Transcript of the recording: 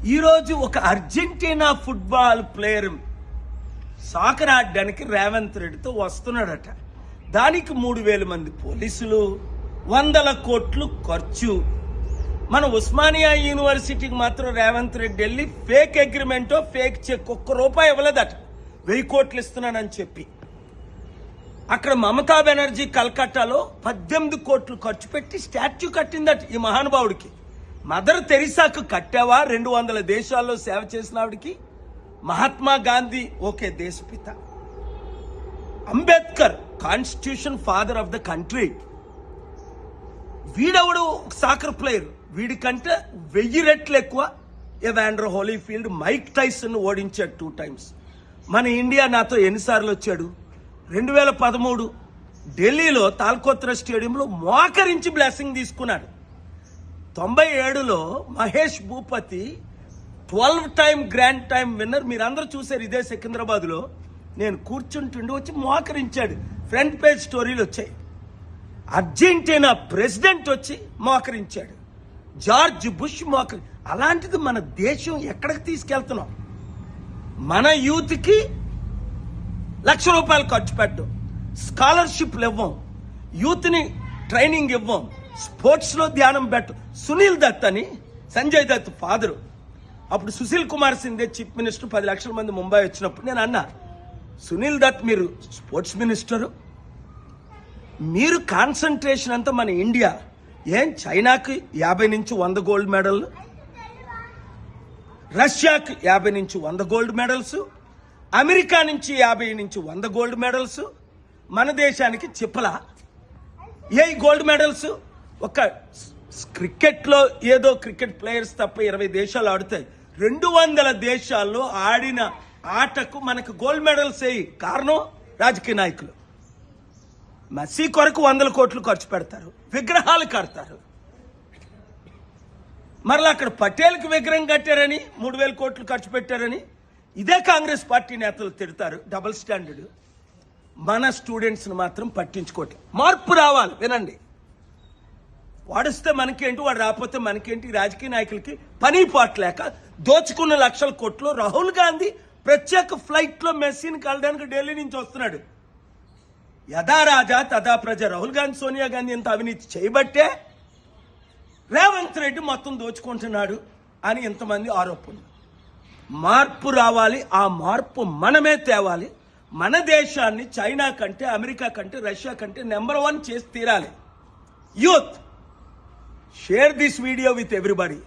ఈరోజు ఒక Argentina football player soccer ఆడడానికి రేవంత్ రెడ్డితో వస్తున్నాడట. దానికి 3,000 మంది పోలీసులు, 100 కోట్లు ఖర్చు. మన ఉస్మానియా యూనివర్సిటీకి మాత్రం రేవంత్ రెడ్డి వెళ్ళి ఫేక్ అగ్రిమెంటో ఫేక్ చెక్ ₹1 ఇవ్వలేదట. 1000 కోట్లు ఇస్తున్నానని చెప్పి అక్కడ మమతా బెనర్జీ కల్కట్టాలో 18 కోట్లు ఖర్చు పెట్టి స్టాచ్యూ కట్టిందట ఈ మహానుభావుడికి. మదర్ తెరిసాకు కట్టావా? 200 దేశాల్లో సేవ చేసిన ఆవిడికి. మహాత్మా గాంధీ ఓకే దేశపిత, Ambedkar constitution father of the country. వీడెవడు సాకర్ ప్లేయర్, వీడికంటే 1000 రెట్లు ఎక్కువ ఎవాండర్ హోలీఫీల్డ్ మైక్ టైసన్ ఓడించాడు 2 times. మన ఇండియా నాతో ఎన్నిసార్లు వచ్చాడు? 2013 ఢిల్లీలో తాల్కోత్రా స్టేడియంలో మోకరించి బ్లెస్సింగ్ తీసుకున్నాడు. 97లో Mahesh Bhupathi 12 time grand time winner. మీరందరూ చూశారు ఇదే సికింద్రాబాద్లో. నేను కూర్చుంటుండి వచ్చి మోకరించాడు. ఫ్రంట్ పేజ్ స్టోరీలు వచ్చాయి. అర్జెంటీనా ప్రెసిడెంట్ వచ్చి మోకరించాడు. George bush మోకరి. అలాంటిది మన దేశం ఎక్కడికి తీసుకెళ్తున్నాం? మన యూత్కి ₹1,00,000 ఖర్చు పెట్టడం, స్కాలర్షిప్లు ఇవ్వం, యూత్ని ట్రైనింగ్ ఇవ్వం, స్పోర్ట్స్లో ధ్యానం పెట్టు. సునీల్ దత్ అని సంజయ్ దత్ ఫాదరు. అప్పుడు సుశీల్ కుమార్ సింధే చీఫ్ మినిస్టర్, 10 లక్షల మంది ముంబై వచ్చినప్పుడు నేను అన్నా, సునీల్ దత్ మీరు స్పోర్ట్స్ మినిస్టరు, మీరు కాన్సన్ట్రేషన్ అంతా మన ఇండియా. ఏం చైనాకి 50 నుంచి 100 గోల్డ్ మెడల్, రష్యాకి 50 నుంచి 100 గోల్డ్ మెడల్స్, అమెరికా నుంచి 50 నుంచి 100 గోల్డ్ మెడల్స్, మన దేశానికి చిప్పలా ఏ గోల్డ్ మెడల్స్? ఒక క్రికెట్లో ఏదో క్రికెట్ ప్లేయర్స్ తప్ప 20 దేశాలు ఆడుతాయి. 200 దేశాల్లో ఆడిన ఆటకు మనకు గోల్డ్ మెడల్స్ వేయి. కారణం రాజకీయ నాయకులు. మెస్సీ కొరకు 100 కోట్లు ఖర్చు పెడతారు, విగ్రహాలు కడతారు. మరలా అక్కడ పటేల్కి విగ్రహం కట్టారని 3,000 కోట్లు ఖర్చు పెట్టారని ఇదే కాంగ్రెస్ పార్టీ నేతలు తిడతారు. Double standard. మన స్టూడెంట్స్ని మాత్రం పట్టించుకోవట్లేదు. మార్పు రావాలి. వినండి, వాడిస్తే మనకేంటి, వాడు రాకపోతే మనకేంటి? రాజకీయ నాయకులకి పని పాటలేక దోచుకున్న 1,00,000 కోట్లు. రాహుల్ గాంధీ ప్రత్యేక ఫ్లైట్లో మెస్సీని కలడానికి ఢిల్లీ నుంచి వస్తున్నాడు. యథా రాజా తథా ప్రజ. రాహుల్ గాంధీ, సోనియా గాంధీ ఎంత అవినీతి చేయబట్టే రేవంత్ రెడ్డి మొత్తం దోచుకుంటున్నాడు అని ఇంతమంది ఆరోపణలు. మార్పు రావాలి. ఆ మార్పు మనమే తేవాలి. మన దేశాన్ని చైనా కంటే, అమెరికా కంటే, రష్యా కంటే నెంబర్ 1 చేసి తీరాలి. Youth, share this video with everybody.